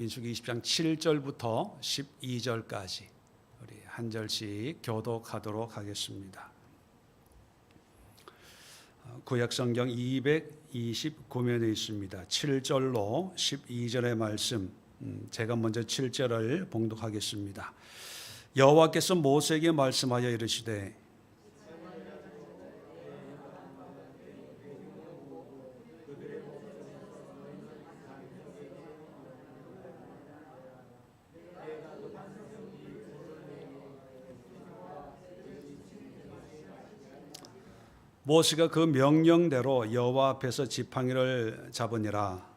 민수기 20장 7절부터 12절까지 우리 한 절씩 교독하도록 하겠습니다. 구약성경 229면에 있습니다. 7절로 12절의 말씀, 제가 먼저 7절을 봉독하겠습니다. 여호와께서 모세에게 말씀하여 이르시되 모세가 그 명령대로 여호와 앞에서 지팡이를 잡으니라.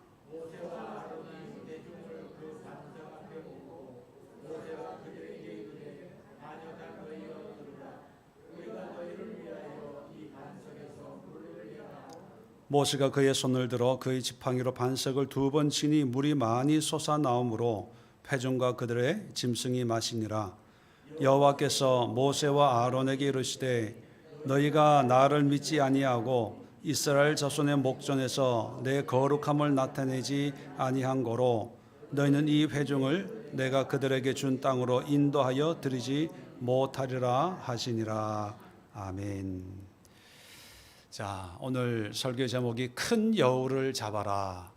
모세가 그의 손을 들어 그의 지팡이로 반석을 2번 치니 물이 많이 솟아나오므로 회중과 그들의 짐승이 마시니라. 여호와께서 모세와 아론에게 이르시되 너희가 나를 믿지 아니하고 이스라엘 자손의 목전에서 내 거룩함을 나타내지 아니한 고로 너희는 이 회중을 내가 그들에게 준 땅으로 인도하여 드리지 못하리라 하시니라. 아멘. 자, 오늘 설교 제목이 큰 여우를 잡아라.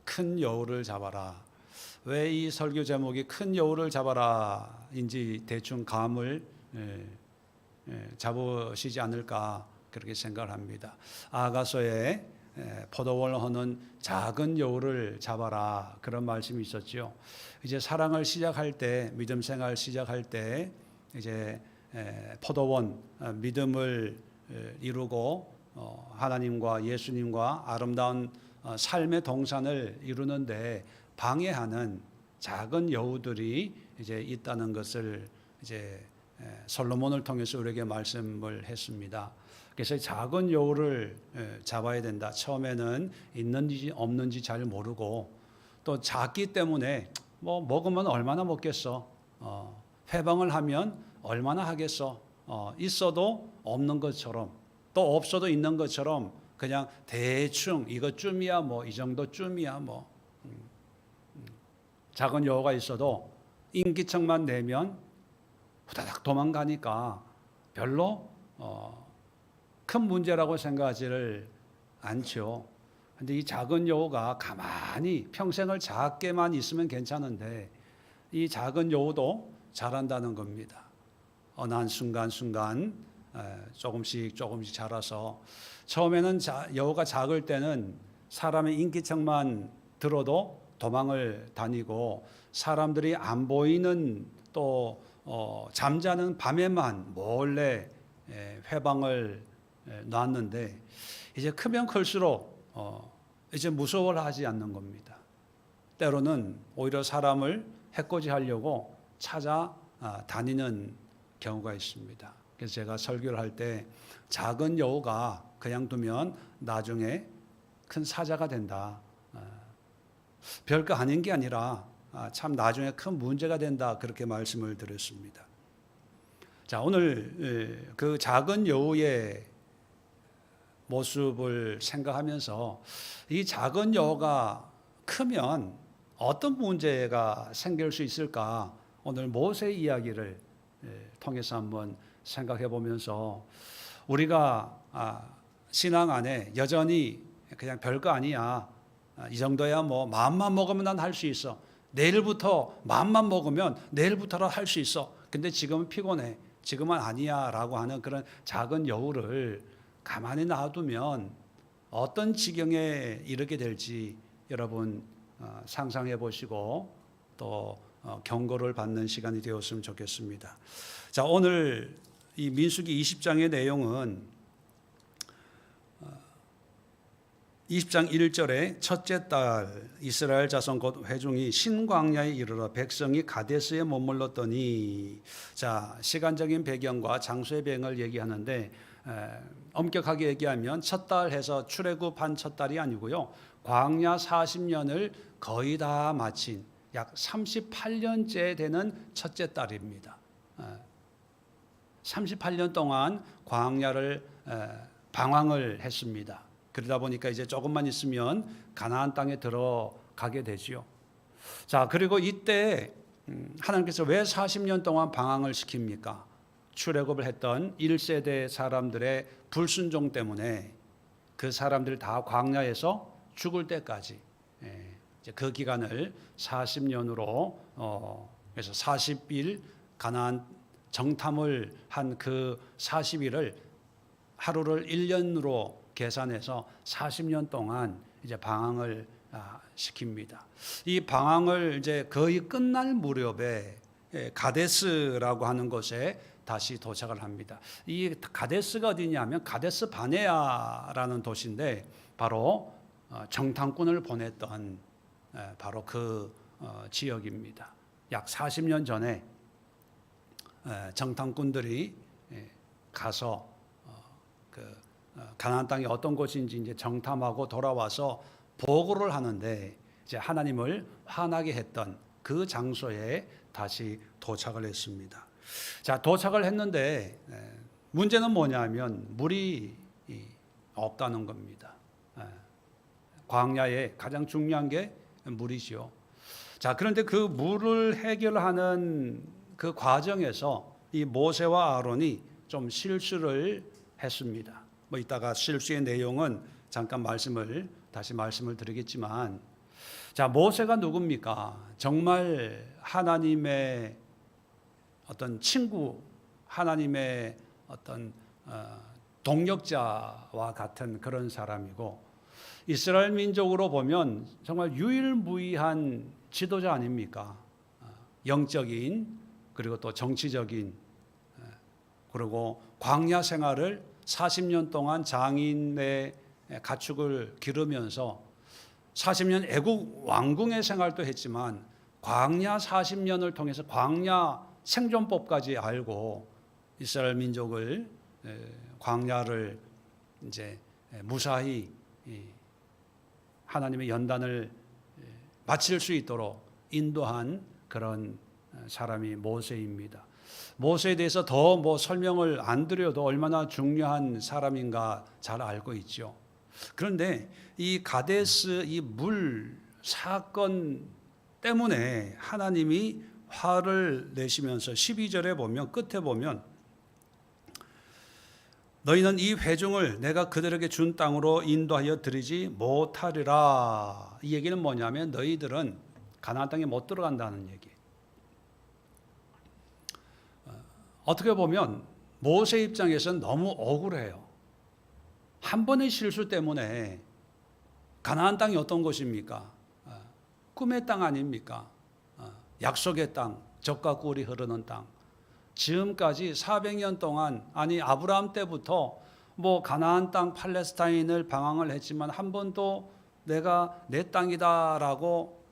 큰 여우를 잡아라. 왜 이 설교 제목이 큰 여우를 잡아라 인지 대충 감을 잡으시지 않을까 그렇게 생각을 합니다. 아가서에 포도원을 하는 작은 여우를 잡아라 그런 말씀이 있었죠. 이제 사랑을 시작할 때, 믿음 생활 시작할 때 이제 포도원 믿음을 이루고 하나님과 예수님과 아름다운 삶의 동산을 이루는데 방해하는 작은 여우들이 이제 있다는 것을 이제 솔로몬을 통해서 우리에게 말씀을 했습니다. 그래서 작은 여우를 잡아야 된다. 처음에는 있는지 없는지 잘 모르고 또 작기 때문에 뭐 먹으면 얼마나 먹겠어. 회방을 하면 얼마나 하겠어. 있어도 없는 것처럼 또 없어도 있는 것처럼 그냥 대충 이것쯤이야 뭐 이 정도쯤이야 뭐 작은 여우가 있어도 인기척만 내면 후다닥 도망가니까 별로 큰 문제라고 생각하지를 않죠. 근데 이 작은 여우가 가만히 평생을 작게만 있으면 괜찮은데 이 작은 여우도 자란다는 겁니다. 어느 한 순간순간 조금씩 자라서 처음에는 여우가 작을 때는 사람의 인기척만 들어도 도망을 다니고 사람들이 안 보이는 또 잠자는 밤에만 몰래 회방을 놨는데 이제 크면 클수록 이제 무서워를 하지 않는 겁니다. 때로는 오히려 사람을 해코지하려고 찾아 다니는 경우가 있습니다. 그래서 제가 설교를 할 때 작은 여우가 그냥 두면 나중에 큰 사자가 된다. 별거 아닌 게 아니라 참 나중에 큰 문제가 된다 그렇게 말씀을 드렸습니다. 자, 오늘 그 작은 여우의 모습을 생각하면서 이 작은 여우가 크면 어떤 문제가 생길 수 있을까 오늘 모세 이야기를 통해서 한번 생각해 보면서 우리가 신앙 안에 여전히 그냥 별거 아니야 이 정도야 뭐 마음만 먹으면 난 할 수 있어. 내일부터 마음만 먹으면 내일부터라 할 수 있어. 근데 지금은 피곤해. 지금은 아니야 라고 하는 그런 작은 여우를 가만히 놔두면 어떤 지경에 이르게 될지 여러분 상상해 보시고 또 경고를 받는 시간이 되었으면 좋겠습니다. 자, 오늘 이 민수기 20장의 내용은 20장 1절에 첫째 달 이스라엘 자손 곧 회중이 신광야에 이르러 백성이 가데스에 머물렀더니 자, 시간적인 배경과 장소의 배경을 얘기하는데 엄격하게 얘기하면 첫 달 해서 출애굽한 첫 달이 아니고요. 광야 40년을 거의 다 마친 약 38년째 되는 첫째 달입니다. 38년 동안 광야를 방황을 했습니다. 그러다 보니까 이제 조금만 있으면 가나안 땅에 들어가게 되지요. 자, 그리고 이때 하나님께서 왜 40년 동안 방황을 시킵니까? 출애굽을 했던 1세대 사람들의 불순종 때문에 그 사람들 다 광야에서 죽을 때까지 이제 그 기간을 40년으로 그래서 40일 가나안 정탐을 한 그 40일을 하루를 1년으로 계산해서 40년 동안 이제 방황을 시킵니다. 이 방황을 이제 거의 끝날 무렵에 가데스라고 하는 곳에 다시 도착을 합니다. 이 가데스가 어디냐면 가데스 바네아라는 도시인데 바로 정탐꾼을 보냈던 바로 그 지역입니다. 약 40년 전에 정탐꾼들이 가서 그 가나안 땅이 어떤 곳인지 이제 정탐하고 돌아와서 보고를 하는데 이제 하나님을 화나게 했던 그 장소에 다시 도착을 했습니다. 자, 도착을 했는데 문제는 뭐냐면 물이 없다는 겁니다. 광야에 가장 중요한 게 물이죠. 자, 그런데 그 물을 해결하는 그 과정에서 이 모세와 아론이 좀 실수를 했습니다. 뭐 이따가 실수의 내용은 잠깐 다시 말씀을 드리겠지만, 자, 모세가 누굽니까? 정말 하나님의 어떤 친구, 하나님의 어떤 동력자와 같은 그런 사람이고, 이스라엘 민족으로 보면 정말 유일무이한 지도자 아닙니까? 영적인 그리고 또 정치적인, 그리고 광야 생활을 40년 동안 장인의 가축을 기르면서 40년 애국 왕궁의 생활도 했지만 광야 40년을 통해서 광야 생존법까지 알고 이스라엘 민족을 광야를 이제 무사히 하나님의 연단을 마칠 수 있도록 인도한 그런 사람이 모세입니다. 모세에 대해서 더 뭐 설명을 안 드려도 얼마나 중요한 사람인가 잘 알고 있죠. 그런데 이 가데스 이 물 사건 때문에 하나님이 화를 내시면서 12절에 보면 끝에 보면 너희는 이 회중을 내가 그들에게 준 땅으로 인도하여 드리지 못하리라. 이 얘기는 뭐냐면 너희들은 가나안 땅에 못 들어간다는 얘기. 어떻게 보면 모세 입장에서는 너무 억울해요. 한 번의 실수 때문에 가나안 땅이 어떤 곳입니까? 꿈의 땅 아닙니까? 약속의 땅, 젖과 꿀이 흐르는 땅. 지금까지 400년 동안, 아니 아브라함 때부터 뭐 가나안 땅 팔레스타인을 방황을 했지만 한 번도 내가 내 땅이다라고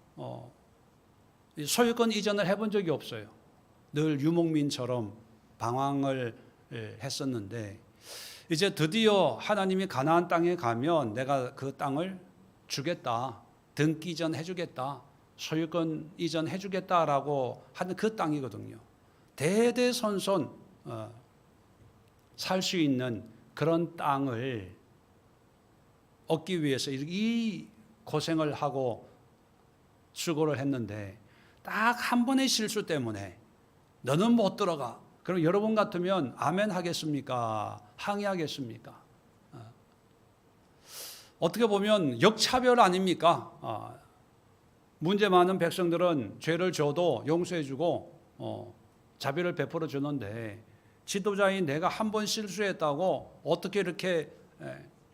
소유권 이전을 해본 적이 없어요. 늘 유목민처럼 방황을 했었는데 이제 드디어 하나님이 가나안 땅에 가면 내가 그 땅을 주겠다, 등기 이전 해주겠다, 소유권 이전 해주겠다라고 하는 그 땅이거든요. 대대손손 살 수 있는 그런 땅을 얻기 위해서 이 고생을 하고 수고를 했는데 딱 한 번의 실수 때문에 너는 못 들어가. 그럼 여러분 같으면 아멘 하겠습니까? 항의하겠습니까? 어떻게 보면 역차별 아닙니까? 문제 많은 백성들은 죄를 져도 용서해주고 자비를 베풀어 주는데 지도자인 내가 한 번 실수했다고 어떻게 이렇게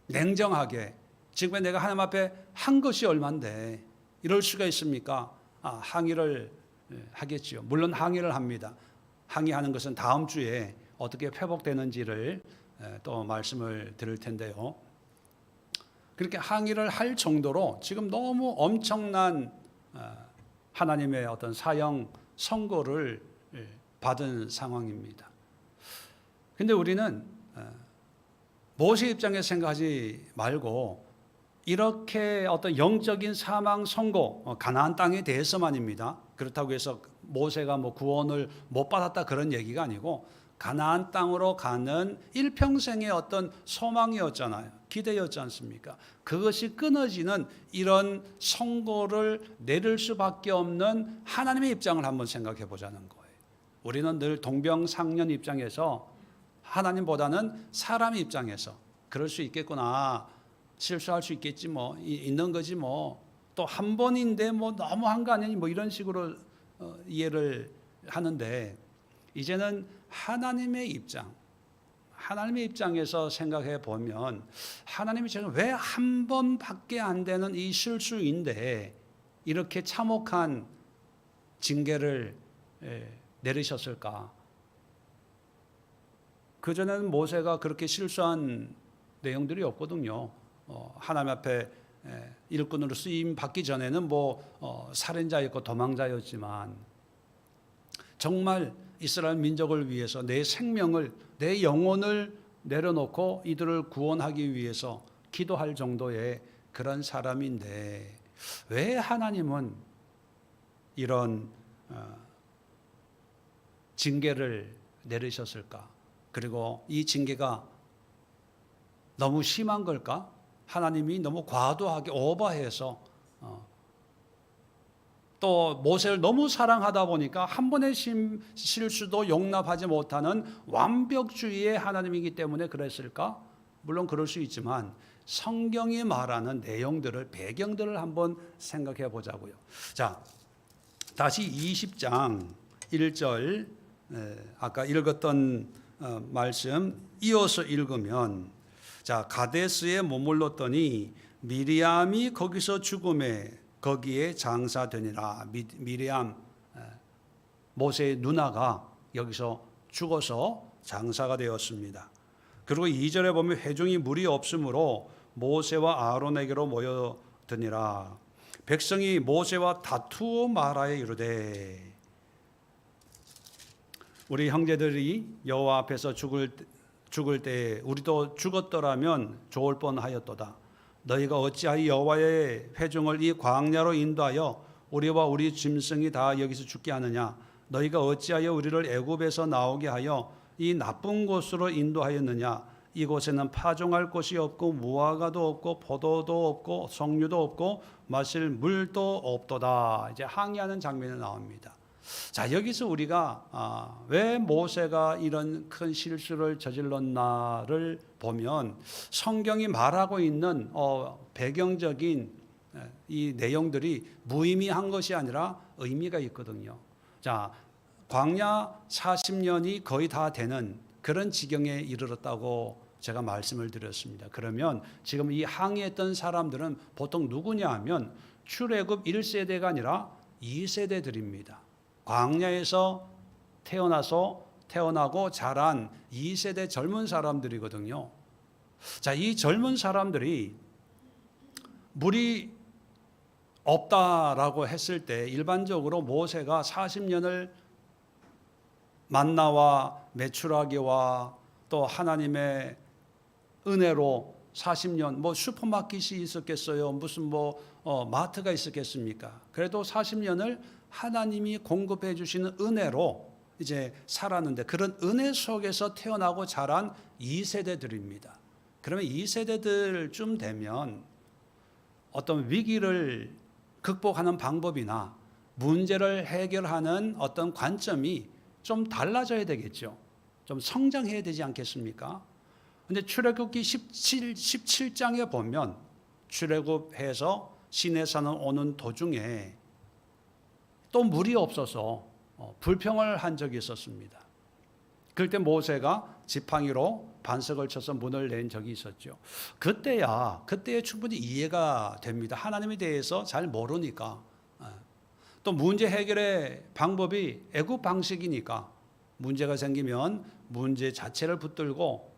냉정하게 지금 내가 하나님 앞에 한 것이 얼만데 이럴 수가 있습니까? 항의를 하겠지요. 물론 항의를 합니다. 항의하는 것은 다음 주에 어떻게 회복되는지를 또 말씀을 드릴 텐데요. 그렇게 항의를 할 정도로 지금 너무 엄청난 하나님의 어떤 사형 선고를 받은 상황입니다. 근데 우리는 모세 입장에서 생각하지 말고 이렇게 어떤 영적인 사망 선고, 가나안 땅에 대해서만입니다. 그렇다고 해서 모세가 뭐 구원을 못 받았다 그런 얘기가 아니고 가나안 땅으로 가는 일평생의 어떤 소망이었잖아요. 기대였지 않습니까? 그것이 끊어지는 이런 선고를 내릴 수밖에 없는 하나님의 입장을 한번 생각해 보자는 거예요. 우리는 늘 동병상련 입장에서 하나님보다는 사람 입장에서 그럴 수 있겠구나. 실수할 수 있겠지 뭐. 있는 거지 뭐. 또 한 번인데 뭐 너무한 거 아니니 뭐 이런 식으로 이해를 하는데 이제는 하나님의 입장에서 생각해 보면 하나님이 지금 왜 한 번밖에 안 되는 이 실수인데 이렇게 참혹한 징계를 내리셨을까? 그전에는 모세가 그렇게 실수한 내용들이 없거든요. 하나님 앞에 일꾼으로 쓰임 받기 전에는 살인자였고 도망자였지만 정말 이스라엘 민족을 위해서 내 생명을, 내 영혼을 내려놓고 이들을 구원하기 위해서 기도할 정도의 그런 사람인데 왜 하나님은 이런 징계를 내리셨을까? 그리고 이 징계가 너무 심한 걸까? 하나님이 너무 과도하게 오버해서 또 모세를 너무 사랑하다 보니까 한 번의 실수도 용납하지 못하는 완벽주의의 하나님이기 때문에 그랬을까? 물론 그럴 수 있지만 성경이 말하는 내용들을, 배경들을 한번 생각해 보자고요. 자, 다시 20장 1절 아까 읽었던 말씀 이어서 읽으면 자, 가데스에 머물렀더니 미리암이 거기서 죽음에 거기에 장사되니라. 미리암 모세의 누나가 여기서 죽어서 장사가 되었습니다. 그리고 2절에 보면 회중이 물이 없으므로 모세와 아론에게로 모여드니라. 백성이 모세와 다투어 말하여 이르되 우리 형제들이 여호와 앞에서 죽을 때 우리도 죽었더라면 좋을 뻔하였도다. 너희가 어찌하여 여호와의 회중을 이 광야로 인도하여 우리와 우리 짐승이 다 여기서 죽게 하느냐? 너희가 어찌하여 우리를 애굽에서 나오게 하여 이 나쁜 곳으로 인도하였느냐? 이곳에는 파종할 곳이 없고 무화과도 없고 포도도 없고 석류도 없고 마실 물도 없도다. 이제 항의하는 장면이 나옵니다. 자, 여기서 우리가 왜 모세가 이런 큰 실수를 저질렀나를 보면 성경이 말하고 있는 배경적인 이 내용들이 무의미한 것이 아니라 의미가 있거든요. 자, 광야 40년이 거의 다 되는 그런 지경에 이르렀다고 제가 말씀을 드렸습니다. 그러면 지금 이 항의했던 사람들은 보통 누구냐 하면 출애굽 1세대가 아니라 2세대들입니다. 광야에서 태어나고 자란 2세대 젊은 사람들이거든요. 자, 이 젊은 사람들이 물이 없다라고 했을 때 일반적으로 모세가 40년을 만나와 메추라기와 또 하나님의 은혜로 40년 슈퍼마켓이 있었겠어요? 무슨 마트가 있었겠습니까? 그래도 40년을 하나님이 공급해 주시는 은혜로 이제 살았는데 그런 은혜 속에서 태어나고 자란 2세대들입니다. 그러면 2세대들쯤 되면 어떤 위기를 극복하는 방법이나 문제를 해결하는 어떤 관점이 좀 달라져야 되겠죠. 좀 성장해야 되지 않겠습니까? 근데 출애굽기 17장에 보면 출애굽해서 시내산을 오는 도중에 또 물이 없어서 불평을 한 적이 있었습니다. 그럴 때 모세가 지팡이로 반석을 쳐서 문을 낸 적이 있었죠. 그때야 충분히 이해가 됩니다. 하나님에 대해서 잘 모르니까. 또 문제 해결의 방법이 애굽 방식이니까 문제가 생기면 문제 자체를 붙들고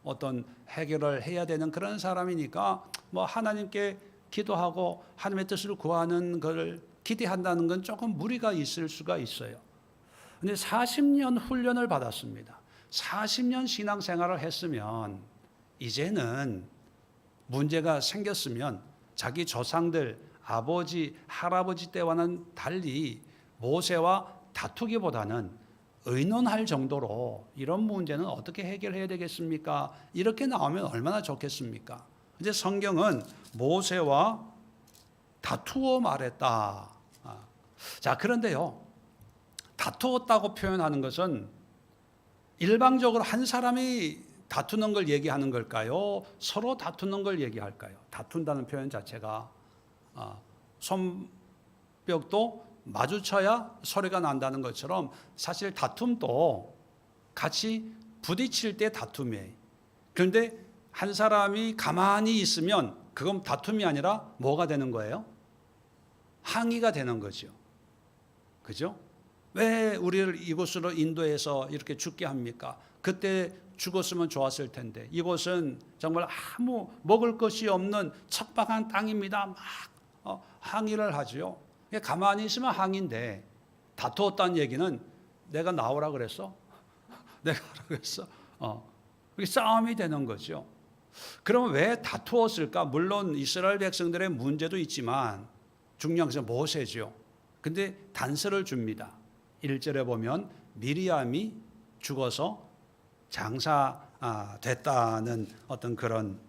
어떤 해결을 해야 되는 그런 사람이니까 하나님께 기도하고 하나님의 뜻을 구하는 걸 기대한다는 건 조금 무리가 있을 수가 있어요. 근데 40년 훈련을 받았습니다. 40년 신앙생활을 했으면 이제는 문제가 생겼으면 자기 조상들 아버지 할아버지 때와는 달리 모세와 다투기보다는 의논할 정도로 이런 문제는 어떻게 해결해야 되겠습니까? 이렇게 나오면 얼마나 좋겠습니까? 이제 성경은 모세와 다투어 말했다. 자, 그런데요, 다투었다고 표현하는 것은 일방적으로 한 사람이 다투는 걸 얘기하는 걸까요? 서로 다투는 걸 얘기할까요? 다툰다는 표현 자체가 손뼉도 마주쳐야 소리가 난다는 것처럼 사실 다툼도 같이 부딪힐 때 다툼이에요. 그런데 한 사람이 가만히 있으면 그건 다툼이 아니라 뭐가 되는 거예요? 항의가 되는 거죠. 그죠? 왜 우리를 이곳으로 인도해서 이렇게 죽게 합니까? 그때 죽었으면 좋았을 텐데 이곳은 정말 아무 먹을 것이 없는 척박한 땅입니다. 막 항의를 하죠. 가만히 있으면 항의인데 다투었다는 얘기는 내가 나오라 그랬어? 내가 하라 그랬어? 그게 싸움이 되는 거죠. 그럼 왜 다투었을까? 물론 이스라엘 백성들의 문제도 있지만 중요한 것은 모세죠. 근데 단서를 줍니다. 1절에 보면 미리암이 죽어서 장사됐다는 어떤 그런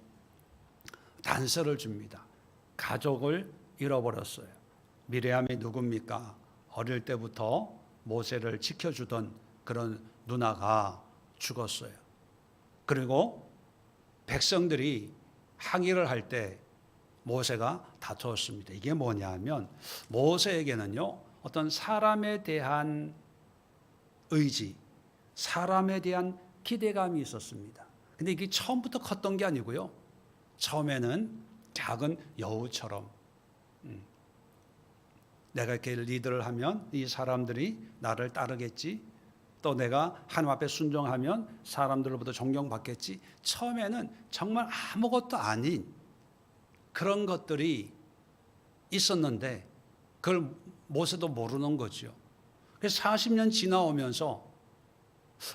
단서를 줍니다. 가족을 잃어버렸어요. 미리암이 누굽니까? 어릴 때부터 모세를 지켜주던 그런 누나가 죽었어요. 그리고 백성들이 항의를 할 때 모세가 다투었습니다. 이게 뭐냐면 모세에게는요, 어떤 사람에 대한 의지, 사람에 대한 기대감이 있었습니다. 근데 이게 처음부터 컸던 게 아니고요. 처음에는 작은 여우처럼 내가 이렇게 리드를 하면 이 사람들이 나를 따르겠지. 또 내가 하나님 앞에 순종하면 사람들로부터 존경받겠지. 처음에는 정말 아무것도 아닌 그런 것들이 있었는데 그걸 모세도 모르는 거죠. 그래서 40년 지나오면서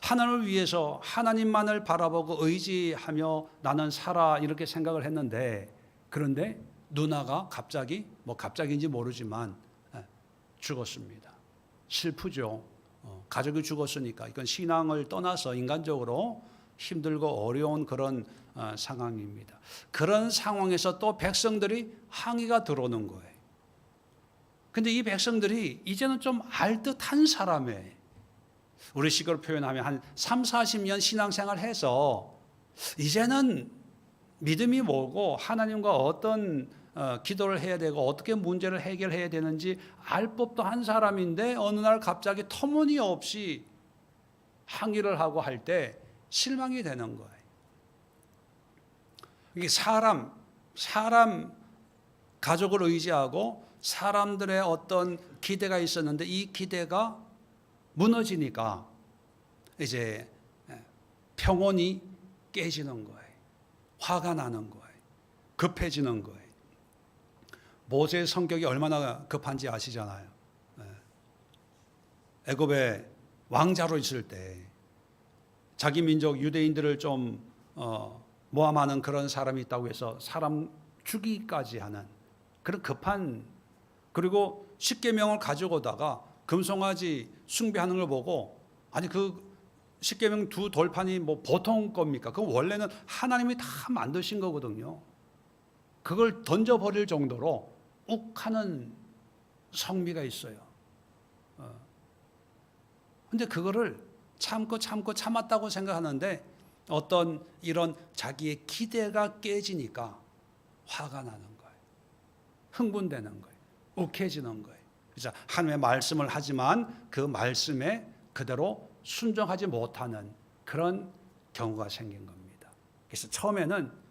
하나님을 위해서 하나님만을 바라보고 의지하며 나는 살아 이렇게 생각을 했는데 그런데 누나가 갑자기 갑자기인지 모르지만 죽었습니다. 슬프죠. 가족이 죽었으니까 이건 신앙을 떠나서 인간적으로 힘들고 어려운 그런 상황입니다. 그런 상황에서 또 백성들이 항의가 들어오는 거예요. 근데 이 백성들이 이제는 좀 알듯한 사람이에요. 우리식으로 표현하면 한 3, 40년 신앙생활 해서 이제는 믿음이 뭐고 하나님과 어떤 기도를 해야 되고 어떻게 문제를 해결해야 되는지 알 법도 한 사람인데 어느 날 갑자기 터무니없이 항의를 하고 할 때 실망이 되는 거예요. 이게 사람 가족을 의지하고 사람들의 어떤 기대가 있었는데 이 기대가 무너지니까 이제 평온이 깨지는 거예요. 화가 나는 거예요. 급해지는 거예요. 모세의 성격이 얼마나 급한지 아시잖아요. 애굽의 왕자로 있을 때 자기 민족 유대인들을 좀 모함하는 그런 사람이 있다고 해서 사람 죽이기까지 하는 그런 급한, 그리고 십계명을 가지고 오다가 금송아지 숭배하는 걸 보고 아니 그 십계명 두 돌판이 보통 겁니까? 그 원래는 하나님이 다 만드신 거거든요. 그걸 던져버릴 정도로 욱하는 성미가 있어요. 근데 그거를 참고 참았다고 생각하는데 어떤 이런 자기의 기대가 깨지니까 화가 나는 거예요. 흥분되는 거예요. 욱해지는 거예요. 그래서 하나님의 말씀을 하지만 그 말씀에 그대로 순종하지 못하는 그런 경우가 생긴 겁니다. 그래서 처음에는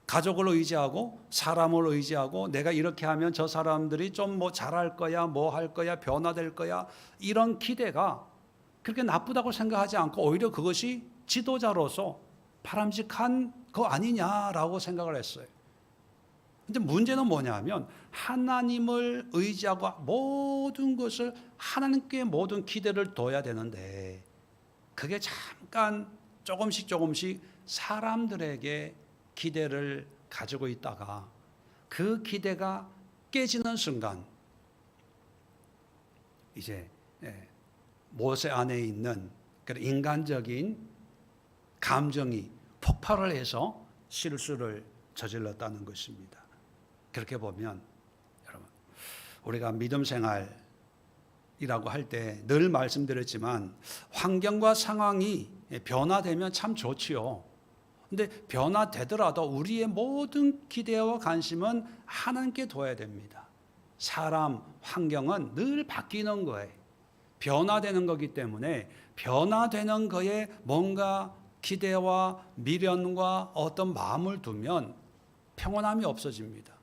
가족을 의지하고 사람을 의지하고 내가 이렇게 하면 저 사람들이 좀 잘할 거야, 뭐 할 거야, 변화될 거야, 이런 기대가 그렇게 나쁘다고 생각하지 않고 오히려 그것이 지도자로서 바람직한 거 아니냐라고 생각을 했어요. 근데 문제는 뭐냐면 하나님을 의지하고 모든 것을 하나님께 모든 기대를 둬야 되는데 그게 잠깐 조금씩 사람들에게 기대를 가지고 있다가 그 기대가 깨지는 순간 이제 모세 안에 있는 그런 인간적인 감정이 폭발을 해서 실수를 저질렀다는 것입니다. 그렇게 보면 여러분, 우리가 믿음 생활이라고 할 때 늘 말씀드렸지만 환경과 상황이 변화되면 참 좋지요. 근데 변화되더라도 우리의 모든 기대와 관심은 하나님께 둬야 됩니다. 사람, 환경은 늘 바뀌는 거예요. 변화되는 거기 때문에 변화되는 거에 뭔가 기대와 미련과 어떤 마음을 두면 평온함이 없어집니다.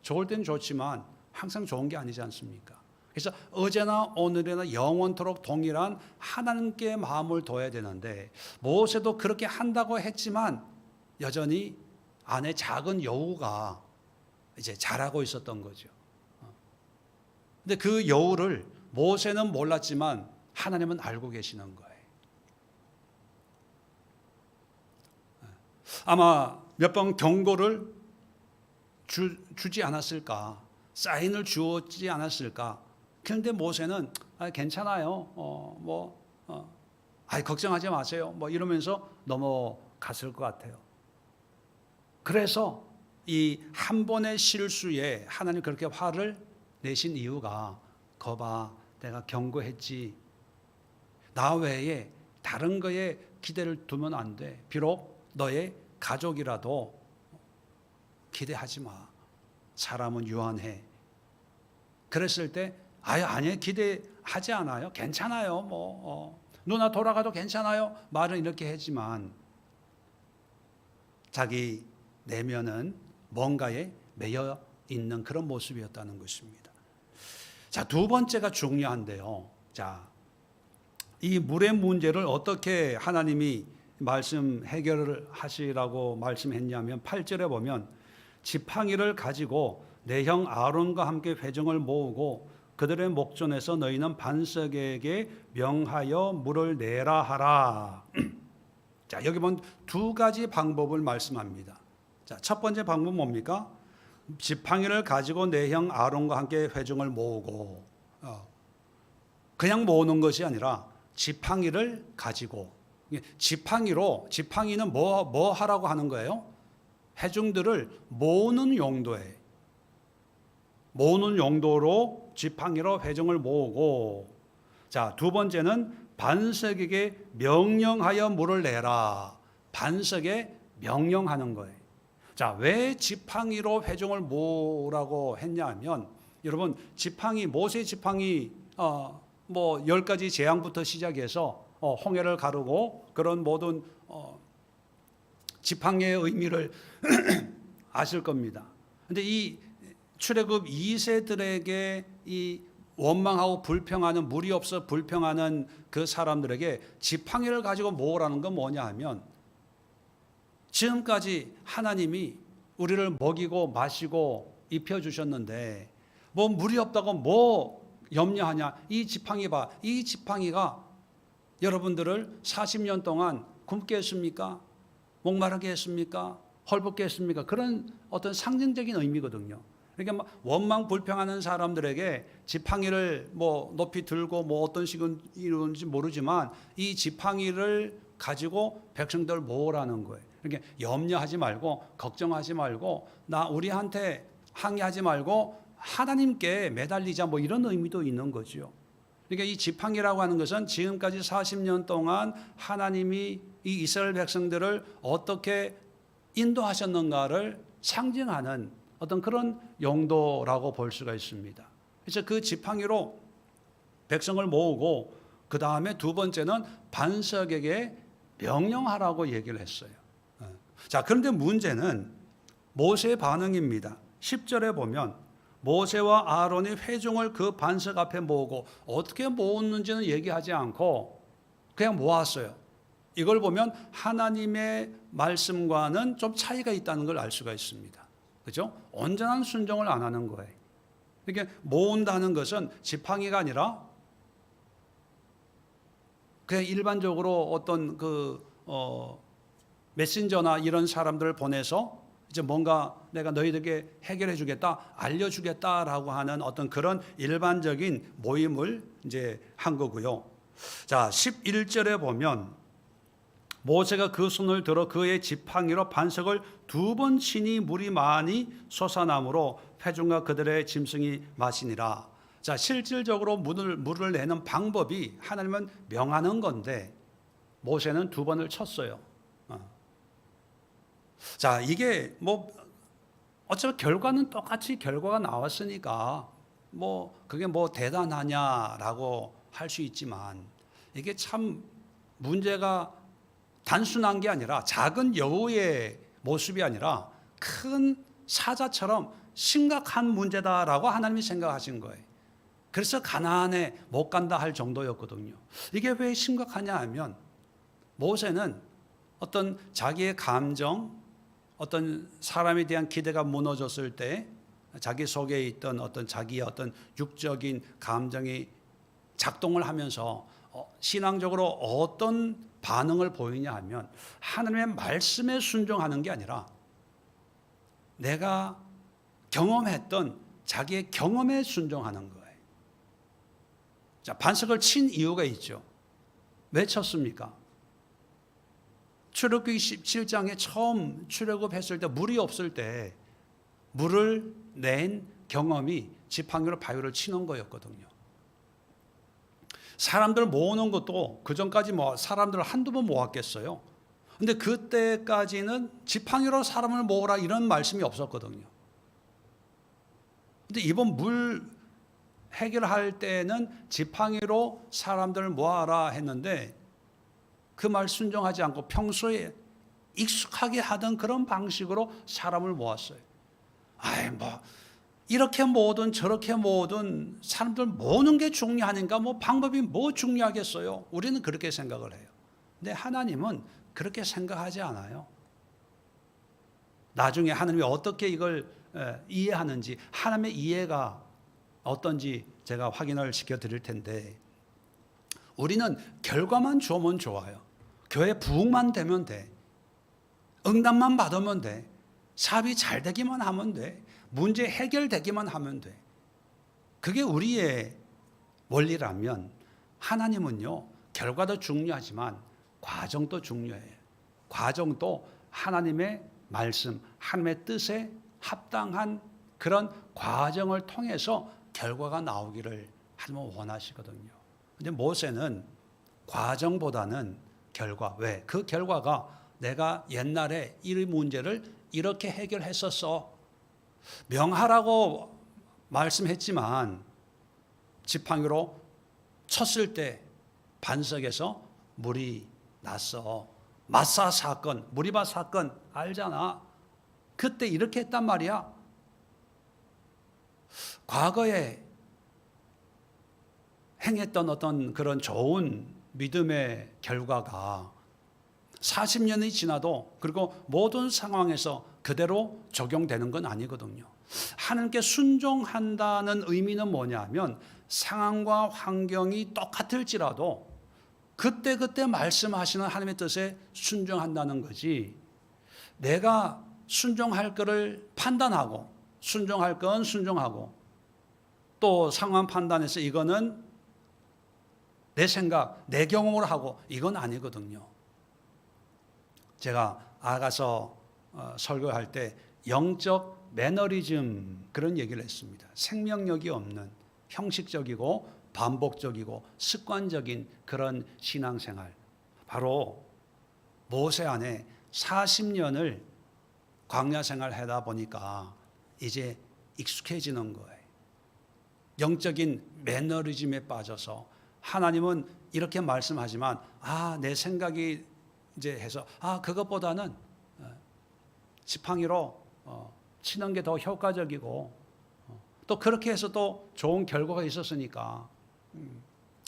좋을 땐 좋지만 항상 좋은 게 아니지 않습니까? 그래서 어제나 오늘이나 영원토록 동일한 하나님께 마음을 둬야 되는데 모세도 그렇게 한다고 했지만 여전히 안에 작은 여우가 이제 자라고 있었던 거죠. 근데 그 여우를 모세는 몰랐지만 하나님은 알고 계시는 거예요. 아마 몇 번 경고를 주지 않았을까, 사인을 주었지 않았을까. 그런데 모세는 괜찮아요. 걱정하지 마세요. 뭐 이러면서 넘어갔을 것 같아요. 그래서 이 한 번의 실수에 하나님 그렇게 화를 내신 이유가 거봐, 내가 경고했지. 나 외에 다른 거에 기대를 두면 안 돼. 비록 너의 가족이라도 기대하지 마. 사람은 유한해. 그랬을 때 아니 기대하지 않아요. 괜찮아요. 누나 돌아가도 괜찮아요. 말은 이렇게 했지만 자기 내면은 뭔가에 매여 있는 그런 모습이었다는 것입니다. 자, 두 번째가 중요한데요. 자, 이 물의 문제를 어떻게 하나님이 말씀 해결을 하시라고 말씀했냐면 8절에 보면 지팡이를 가지고 내 형 아론과 함께 회중을 모으고 그들의 목전에서 너희는 반석에게 명하여 물을 내라 하라. 자, 여기 보면 두 가지 방법을 말씀합니다. 자, 첫 번째 방법은 뭡니까? 지팡이를 가지고 내 형 아론과 함께 회중을 모으고, 그냥 모으는 것이 아니라 지팡이를 가지고, 지팡이는 뭐 하라고 하는 거예요? 회중들을 모으는 용도로 지팡이로 회중을 모으고, 자, 두 번째는 반석에게 명령하여 물을 내라. 반석에 명령하는 거예요. 자, 왜 지팡이로 회중을 모으라고 했냐면, 여러분, 모세 지팡이, 10가지 재앙부터 시작해서, 홍해를 가르고, 그런 모든, 지팡이의 의미를 아실 겁니다. 근데 이 출애굽 2세들에게 이 원망하고 불평하는, 물이 없어 불평하는 그 사람들에게 지팡이를 가지고 모으라는 건 뭐냐 하면, 지금까지 하나님이 우리를 먹이고 마시고 입혀주셨는데 뭐 물이 없다고 뭐 염려하냐. 이 지팡이 봐. 이 지팡이가 여러분들을 40년 동안 굶게 했습니까? 목마르게 했습니까? 헐벗게 했습니까? 그런 어떤 상징적인 의미거든요. 그러니까 원망 불평하는 사람들에게 지팡이를 높이 들고 어떤 식으로 이루는지 모르지만 이 지팡이를 가지고 백성들 모으라는 거예요. 그러니까 염려하지 말고 걱정하지 말고 우리한테 항의하지 말고 하나님께 매달리자 이런 의미도 있는 거죠. 그러니까 이 지팡이라고 하는 것은 지금까지 40년 동안 하나님이 이 이스라엘 백성들을 어떻게 인도하셨는가를 상징하는 어떤 그런 용도라고 볼 수가 있습니다. 그래서 그 지팡이로 백성을 모으고 그 다음에 두 번째는 반석에게 명령하라고 얘기를 했어요. 자, 그런데 문제는 모세의 반응입니다. 10절에 보면 모세와 아론이 회중을 그 반석 앞에 모으고 어떻게 모았는지는 얘기하지 않고 그냥 모았어요. 이걸 보면 하나님의 말씀과는 좀 차이가 있다는 걸 알 수가 있습니다. 그죠? 온전한 순종을 안 하는 거예요. 그러니까 모은다는 것은 지팡이가 아니라 그냥 일반적으로 어떤 메신저나 이런 사람들을 보내서 이제 뭔가 내가 너희들에게 해결해 주겠다, 알려주겠다라고 하는 어떤 그런 일반적인 모임을 이제 한 거고요. 자, 11절에 보면 모세가 그 손을 들어 그의 지팡이로 반석을 2번 치니 물이 많이 솟아나므로 회중과 그들의 짐승이 마시니라. 자, 실질적으로 물을 내는 방법이 하나님은 명하는 건데 모세는 2번을 쳤어요. 자, 이게 뭐 어차피 결과는 똑같이 결과가 나왔으니까 뭐 그게 뭐 대단하냐라고 할 수 있지만 이게 참 문제가 단순한 게 아니라 작은 여우의 모습이 아니라 큰 사자처럼 심각한 문제다라고 하나님이 생각하신 거예요. 그래서 가나안에 못 간다 할 정도였거든요. 이게 왜 심각하냐 하면 모세는 어떤 자기의 감정, 어떤 사람에 대한 기대가 무너졌을 때 자기 속에 있던 어떤 자기의 어떤 육적인 감정이 작동을 하면서 신앙적으로 어떤 반응을 보이냐 하면 하나님의 말씀에 순종하는 게 아니라 내가 경험했던 자기의 경험에 순종하는 거예요. 자, 반석을 친 이유가 있죠. 왜 쳤습니까? 출애굽기 17장에 처음 출애굽했을 때 물이 없을 때 물을 낸 경험이 지팡이로 바위를 치는 거였거든요. 사람들 모으는 것도 그전까지 사람들을 한두 번 모았겠어요. 근데 그때까지는 지팡이로 사람을 모으라 이런 말씀이 없었거든요. 근데 이번 물 해결할 때는 지팡이로 사람들을 모아라 했는데 그 말 순종하지 않고 평소에 익숙하게 하던 그런 방식으로 사람을 모았어요. 이렇게 모으든 저렇게 모으든 사람들 모으는 게 중요하니까 방법이 뭐 중요하겠어요? 우리는 그렇게 생각을 해요. 근데 하나님은 그렇게 생각하지 않아요. 나중에 하나님이 어떻게 이걸 이해하는지, 하나님의 이해가 어떤지 제가 확인을 시켜드릴 텐데, 우리는 결과만 주면 좋아요. 교회 부흥만 되면 돼. 응답만 받으면 돼. 사업이 잘 되기만 하면 돼. 문제 해결되기만 하면 돼. 그게 우리의 원리라면 하나님은요, 결과도 중요하지만 과정도 중요해요. 과정도 하나님의 말씀, 하나님의 뜻에 합당한 그런 과정을 통해서 결과가 나오기를 하나님은 원하시거든요. 근데 모세는 과정보다는 결과. 왜? 그 결과가 내가 옛날에 이 문제를 이렇게 해결했었어. 명하라고 말씀했지만 지팡이로 쳤을 때 반석에서 물이 났어. 마사 사건, 무리바 사건 알잖아. 그때 이렇게 했단 말이야. 과거에 행했던 어떤 그런 좋은 믿음의 결과가 40년이 지나도 그리고 모든 상황에서 그대로 적용되는 건 아니거든요. 하나님께 순종한다는 의미는 뭐냐면 상황과 환경이 똑같을지라도 그때그때 말씀하시는 하나님의 뜻에 순종한다는 거지, 내가 순종할 거를 판단하고 순종할 건 순종하고 또 상황 판단해서 이거는 내 생각, 내 경험으로 하고 이건 아니거든요. 제가 아가서 설교할 때 영적 매너리즘 그런 얘기를 했습니다. 생명력이 없는 형식적이고 반복적이고 습관적인 그런 신앙생활. 바로 모세 안에 40년을 광야 생활 하다 보니까 이제 익숙해지는 거예요. 영적인 매너리즘에 빠져서 하나님은 이렇게 말씀하지만 내 생각이 이제 해서 그것보다는 지팡이로 치는 게 더 효과적이고 또 그렇게 해서 또 좋은 결과가 있었으니까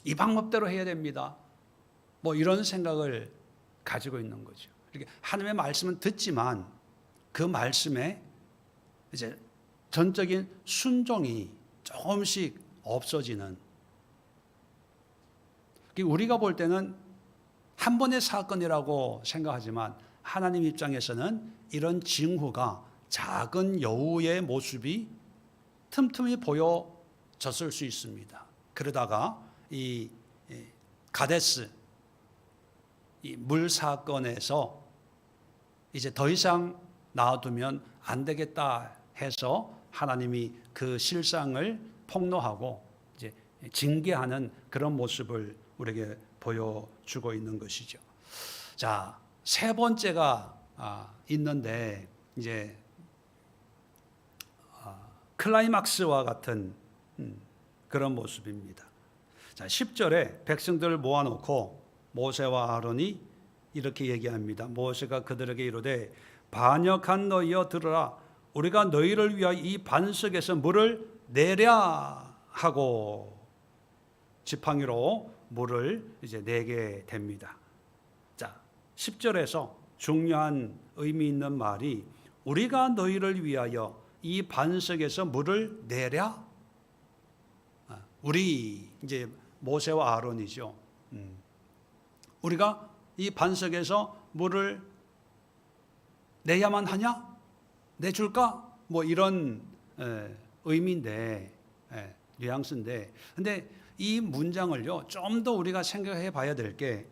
이 방법대로 해야 됩니다. 이런 생각을 가지고 있는 거죠. 이렇게 하나님의 말씀은 듣지만 그 말씀에 이제 전적인 순종이 조금씩 없어지는, 우리가 볼 때는 한 번의 사건이라고 생각하지만 하나님 입장에서는 이런 징후가 작은 여우의 모습이 틈틈이 보여졌을 수 있습니다. 그러다가 이 가데스 이 물 사건에서 이제 더 이상 놔두면 안 되겠다 해서 하나님이 그 실상을 폭로하고 이제 징계하는 그런 모습을 우리에게 보여주고 있는 것이죠. 자, 세 번째가 있는데 이제 클라이막스와 같은 그런 모습입니다. 자, 10절에 백성들을 모아놓고 모세와 아론이 이렇게 얘기합니다. 모세가 그들에게 이르되 반역한 너희여 들으라. 우리가 너희를 위하여 이 반석에서 물을 내랴 하고 지팡이로 물을 이제 내게 됩니다. 자, 10절에서 중요한 의미 있는 말이 우리가 너희를 위하여 이 반석에서 물을 내랴. 우리 이제 모세와 아론이죠. 우리가 이 반석에서 물을 내야만 하냐? 내줄까? 뭐 이런 의미인데, 뉘앙스인데, 근데 이 문장을요 좀 더 우리가 생각해 봐야 될 게,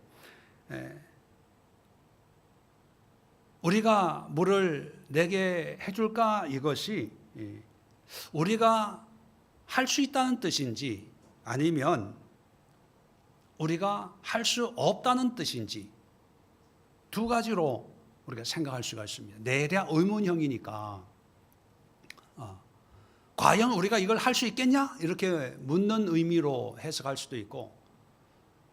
우리가 물을 내게 해줄까? 이것이 우리가 할 수 있다는 뜻인지 아니면 우리가 할 수 없다는 뜻인지 두 가지로 우리가 생각할 수가 있습니다. 내랴 의문형이니까 과연 우리가 이걸 할 수 있겠냐? 이렇게 묻는 의미로 해석할 수도 있고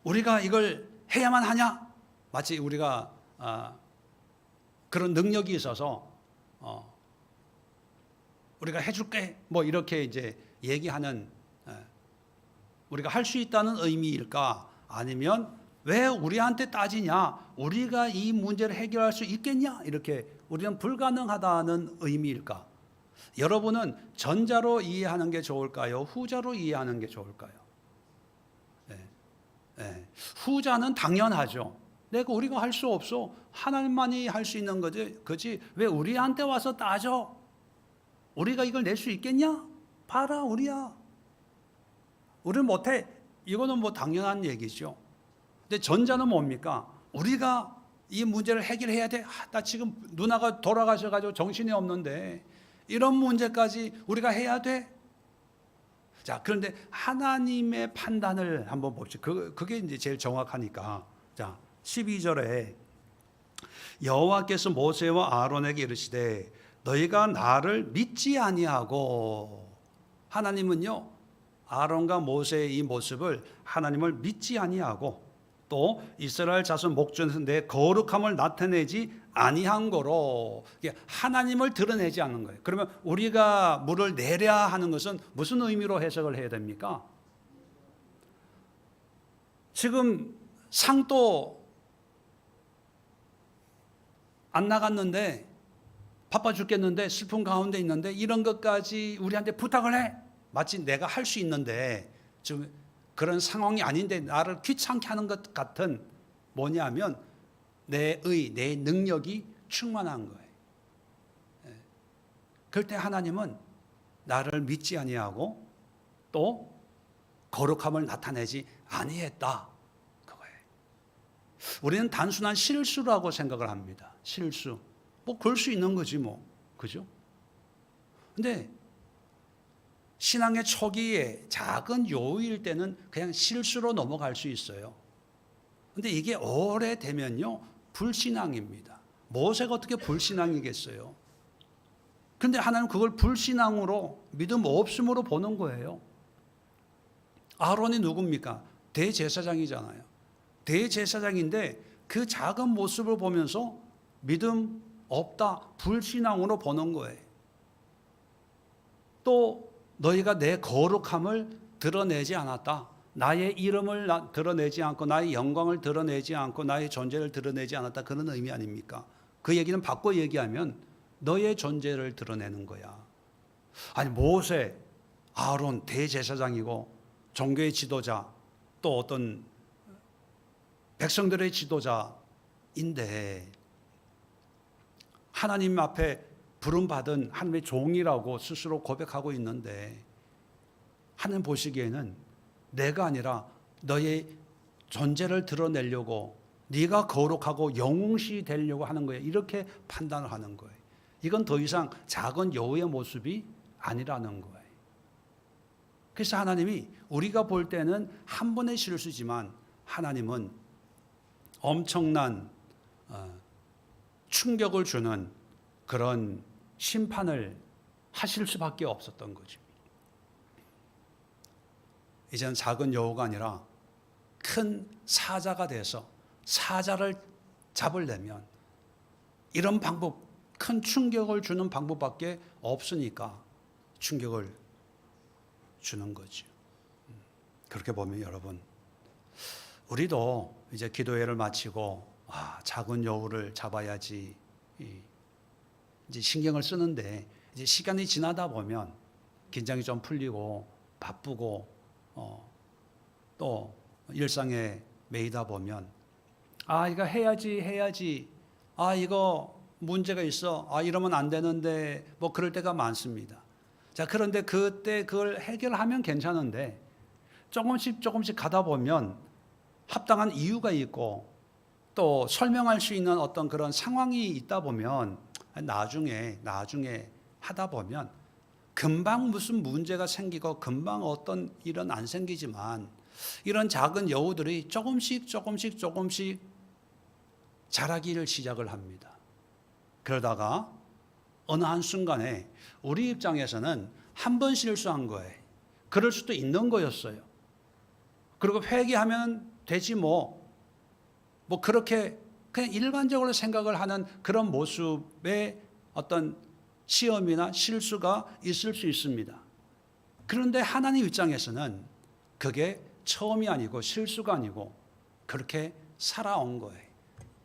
우리가 이걸 해야만 하냐? 마치 우리가 그런 능력이 있어서 우리가 해줄게 뭐 이렇게 이제 얘기하는 우리가 할 수 있다는 의미일까? 아니면 왜 우리한테 따지냐? 우리가 이 문제를 해결할 수 있겠냐? 이렇게 우리는 불가능하다는 의미일까? 여러분은 전자로 이해하는 게 좋을까요? 후자로 이해하는 게 좋을까요? 후자는 당연하죠. 내가 우리가 할 수 없어. 하나님만이 할 수 있는 거지. 그렇지? 왜 우리한테 와서 따져? 우리가 이걸 낼 수 있겠냐? 봐라, 우리야. 우리는 못해. 이거는 뭐 당연한 얘기죠. 근데 전자는 뭡니까? 우리가 이 문제를 해결해야 돼. 나 지금 누나가 돌아가셔가지고 정신이 없는데 이런 문제까지 우리가 해야 돼. 자, 그런데 하나님의 판단을 한번 봅시다. 그게 이제 제일 정확하니까. 자, 12절에 여호와께서 모세와 아론에게 이르시되 너희가 나를 믿지 아니하고, 하나님은요 아론과 모세의 이 모습을 하나님을 믿지 아니하고 또 이스라엘 자손 목전에서 내 거룩함을 나타내지 아니한 거로 하나님을 드러내지 않는 거예요. 그러면 우리가 물을 내랴 하는 것은 무슨 의미로 해석을 해야 됩니까? 지금 상도 안 나갔는데 바빠 죽겠는데 슬픈 가운데 있는데 이런 것까지 우리한테 부탁을 해. 마치 내가 할 수 있는데 지금 그런 상황이 아닌데 나를 귀찮게 하는 것 같은, 뭐냐면 내 능력이 충만한 거예요. 그럴 때 하나님은 나를 믿지 아니하고 또 거룩함을 나타내지 아니했다, 그거예요. 우리는 단순한 실수라고 생각을 합니다. 실수. 뭐 그럴 수 있는 거지 뭐, 그죠? 근데 신앙의 초기에 작은 요일 때는 그냥 실수로 넘어갈 수 있어요. 근데 이게 오래되면요 불신앙입니다. 모세가 어떻게 불신앙이겠어요? 근데 하나님 그걸 불신앙으로, 믿음 없음으로 보는 거예요. 아론이 누굽니까? 대제사장이잖아요. 대제사장인데 그 작은 모습을 보면서 믿음 없다, 불신앙으로 보는 거예요. 또 너희가 내 거룩함을 드러내지 않았다. 나의 이름을 드러내지 않고 나의 영광을 드러내지 않고 나의 존재를 드러내지 않았다. 그런 의미 아닙니까? 그 얘기는 바꿔 얘기하면 너의 존재를 드러내는 거야. 아니 모세, 아론 대제사장이고 종교의 지도자, 또 어떤 백성들의 지도자인데 하나님 앞에 부름받은 하나님의 종이라고 스스로 고백하고 있는데 하나님 보시기에는 내가 아니라 너의 존재를 드러내려고 네가 거룩하고 영웅시 되려고 하는 거예요. 이렇게 판단을 하는 거예요. 이건 더 이상 작은 여우의 모습이 아니라는 거예요. 그래서 하나님이 우리가 볼 때는 한 번의 실수지만 하나님은 엄청난 충격을 주는 그런 심판을 하실 수밖에 없었던 거죠. 이제는 작은 여우가 아니라 큰 사자가 돼서 사자를 잡으려면 이런 방법, 큰 충격을 주는 방법밖에 없으니까 충격을 주는 거죠. 그렇게 보면 여러분, 우리도 이제 기도회를 마치고 작은 여우를 잡아야지 이제 신경을 쓰는데 이제 시간이 지나다 보면 긴장이 좀 풀리고 바쁘고 또 일상에 매이다 보면 이거 해야지 이거 문제가 있어 이러면 안 되는데 뭐 그럴 때가 많습니다. 자, 그런데 그때 그걸 해결하면 괜찮은데 조금씩 가다 보면 합당한 이유가 있고 또 설명할 수 있는 어떤 그런 상황이 있다 보면 나중에 하다 보면 금방 무슨 문제가 생기고 금방 어떤 일은 안 생기지만 이런 작은 여우들이 조금씩 자라기를 시작을 합니다. 그러다가 어느 한순간에 우리 입장에서는 한 번 실수한 거예요. 그럴 수도 있는 거였어요. 그리고 회개하면 되지 뭐 그렇게 그냥 일반적으로 생각을 하는 그런 모습의 어떤 시험이나 실수가 있을 수 있습니다. 그런데 하나님 입장에서는 그게 처음이 아니고 실수가 아니고 그렇게 살아온 거예요.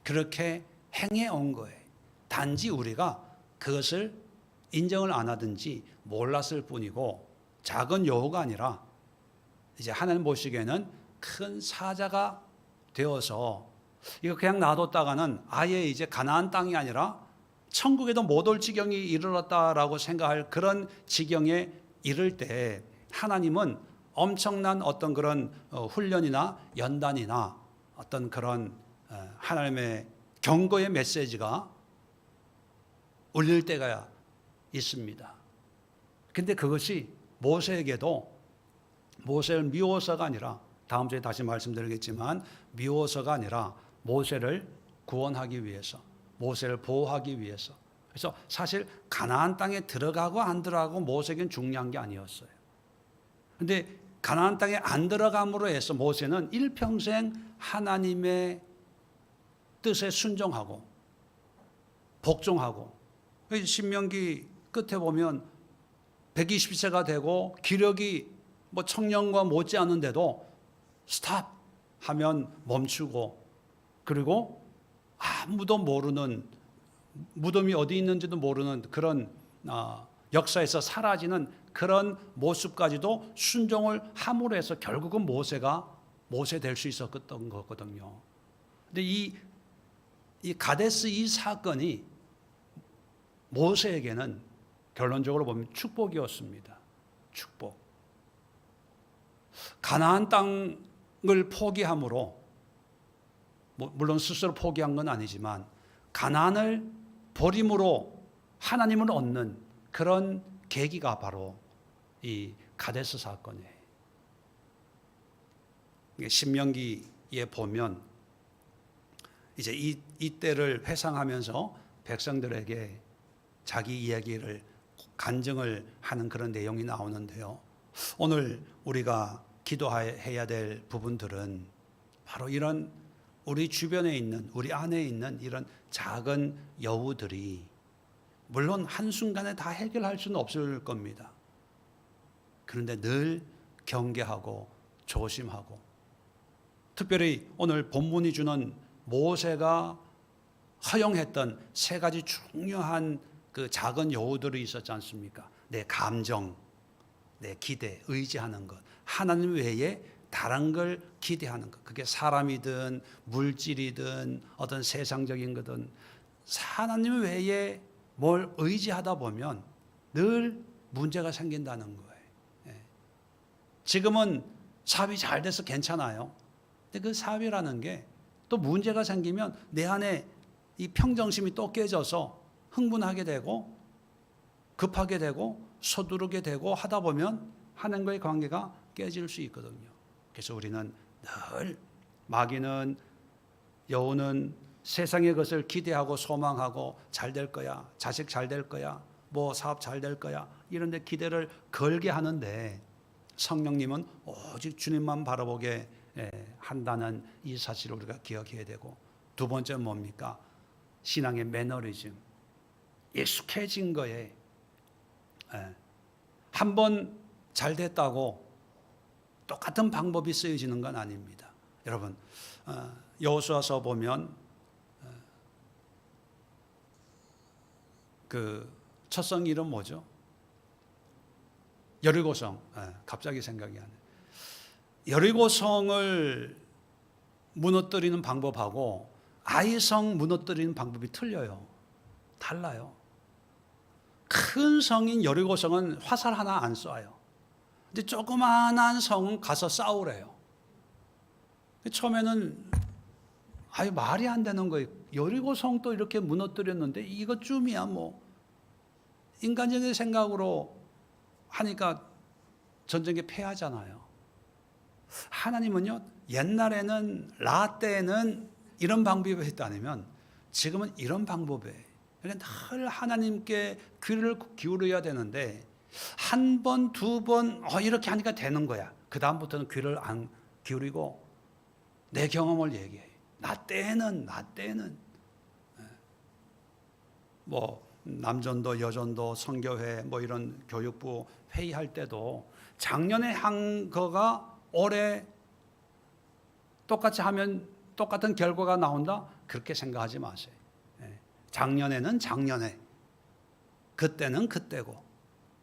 그렇게 행해온 거예요. 단지 우리가 그것을 인정을 안 하든지 몰랐을 뿐이고 작은 여우가 아니라 이제 하나님 보시기에는 큰 사자가 되어서 이거 그냥 놔뒀다가는 아예 이제 가나안 땅이 아니라 천국에도 못 올 지경이 이르렀다라고 생각할 그런 지경에 이를 때 하나님은 엄청난 어떤 그런 훈련이나 연단이나 어떤 그런 하나님의 경고의 메시지가 울릴 때가 있습니다. 근데 그것이 모세에게도 모세를 미워서가 아니라 다음 주에 다시 말씀드리겠지만 미워서가 아니라 모세를 구원하기 위해서 모세를 보호하기 위해서 그래서 사실 가나안 땅에 들어가고 안 들어가고 모세에게는 중요한 게 아니었어요. 근데 가나안 땅에 안 들어감으로 해서 모세는 일평생 하나님의 뜻에 순종하고 복종하고 신명기 끝에 보면 120세가 되고 기력이 뭐 청년과 못지않은데도 스탑 하면 멈추고 그리고 아무도 모르는 무덤이 어디 있는지도 모르는 그런 역사에서 사라지는 그런 모습까지도 순종을 함으로 해서 결국은 모세가 모세 될 수 있었던 거거든요. 근데 이 가데스 이 사건이 모세에게는 결론적으로 보면 축복이었습니다. 축복. 가나안 땅을 포기함으로 물론 스스로 포기한 건 아니지만 가나안을 버림으로 하나님을 얻는 그런 계기가 바로 이 가데스 사건이에요. 신명기에 보면 이제 이 때를 회상하면서 백성들에게 자기 이야기를 간증을 하는 그런 내용이 나오는데요. 오늘 우리가 기도해야 될 부분들은 바로 이런 우리 주변에 있는 우리 안에 있는 이런 작은 여우들이 물론 한순간에 다 해결할 수는 없을 겁니다. 그런데 늘 경계하고 조심하고 특별히 오늘 본문이 주는 모세가 허용했던 세 가지 중요한 그 작은 여우들이 있었지 않습니까? 내 감정, 내 기대, 의지하는 것 하나님 외에 다른 걸 기대하는 것 그게 사람이든 물질이든 어떤 세상적인 거든 하나님 외에 뭘 의지하다 보면 늘 문제가 생긴다는 거예요. 지금은 사업이 잘 돼서 괜찮아요. 근데 그 사업이라는 게 또 문제가 생기면 내 안에 이 평정심이 또 깨져서 흥분하게 되고 급하게 되고 서두르게 되고 하다 보면 하나님과의 관계가 깨질 수 있거든요. 그래서 우리는 늘 마귀는, 여우는 세상의 것을 기대하고 소망하고 잘 될 거야, 자식 잘 될 거야, 뭐 사업 잘 될 거야, 이런 데 기대를 걸게 하는데 성령님은 오직 주님만 바라보게 한다는 이 사실을 우리가 기억해야 되고, 두 번째는 뭡니까? 신앙의 매너리즘, 익숙해진 거에 한 번 잘 됐다고 똑같은 방법이 쓰여지는 건 아닙니다. 여러분, 여호수아서 보면 그 첫성 이름 뭐죠? 여리고성. 갑자기 생각이 안 나요. 여리고성을 무너뜨리는 방법하고 아이성 무너뜨리는 방법이 틀려요. 달라요. 큰 성인 여리고성은 화살 하나 안 쏴요. 근데 조그마한 성은 가서 싸우래요. 처음에는 말이 안 되는 거예요. 여리고성도 이렇게 무너뜨렸는데 이것쯤이야 뭐. 인간적인 생각으로 하니까 전쟁에 패하잖아요. 하나님은요, 옛날에는 라떼는 이런 방법이 있다면 지금은 이런 방법이에요. 그러니까 늘 하나님께 귀를 기울여야 되는데 한 번, 두 번 이렇게 하니까 되는 거야. 그 다음부터는 귀를 안 기울이고 내 경험을 얘기해. 나 때는 뭐 남전도 여전도 성교회 뭐 이런 교육부 회의할 때도 작년에 한 거가 올해 똑같이 하면 똑같은 결과가 나온다? 그렇게 생각하지 마세요. 작년에는 작년에, 그때는 그때고,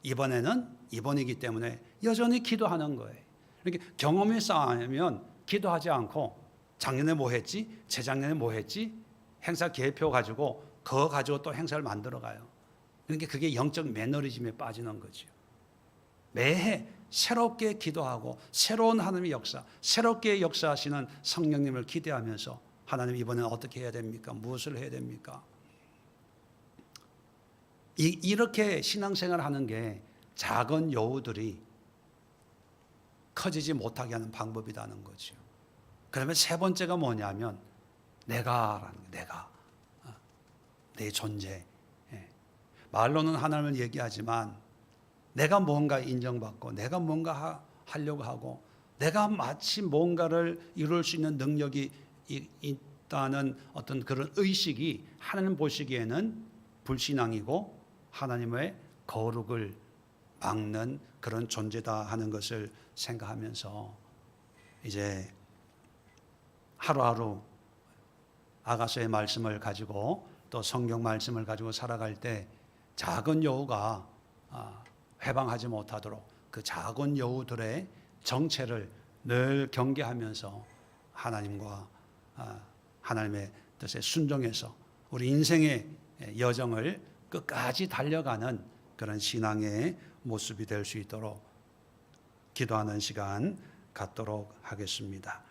이번에는 이번이기 때문에 여전히 기도하는 거예요. 그러니까 경험이 쌓이면 기도하지 않고 작년에 뭐 했지? 재작년에 뭐 했지? 행사 계획표 가지고 그거 가지고 또 행사를 만들어 가요. 그러니까 그게 영적 매너리즘에 빠지는 거죠. 매해 새롭게 기도하고 새로운 하나님의 역사, 새롭게 역사하시는 성령님을 기대하면서 하나님 이번에는 어떻게 해야 됩니까? 무엇을 해야 됩니까? 이렇게 신앙생활을 하는 게 작은 여우들이 커지지 못하게 하는 방법이라는 거죠. 그러면 세 번째가 뭐냐면 내가라는 거예요. 내가, 내 존재. 말로는 하나님을 얘기하지만 내가 뭔가 인정받고 내가 뭔가 하려고 하고 내가 마치 뭔가를 이룰 수 있는 능력이 있다는 어떤 그런 의식이 하나님 보시기에는 불신앙이고 하나님의 거룩을 막는 그런 존재다 하는 것을 생각하면서 이제 하루하루 아가서의 말씀을 가지고 또 성경 말씀을 가지고 살아갈 때 작은 여우가 해방하지 못하도록 그 작은 여우들의 정체를 늘 경계하면서 하나님과 하나님의 뜻에 순종해서 우리 인생의 여정을 끝까지 달려가는 그런 신앙의 모습이 될 수 있도록 기도하는 시간 갖도록 하겠습니다.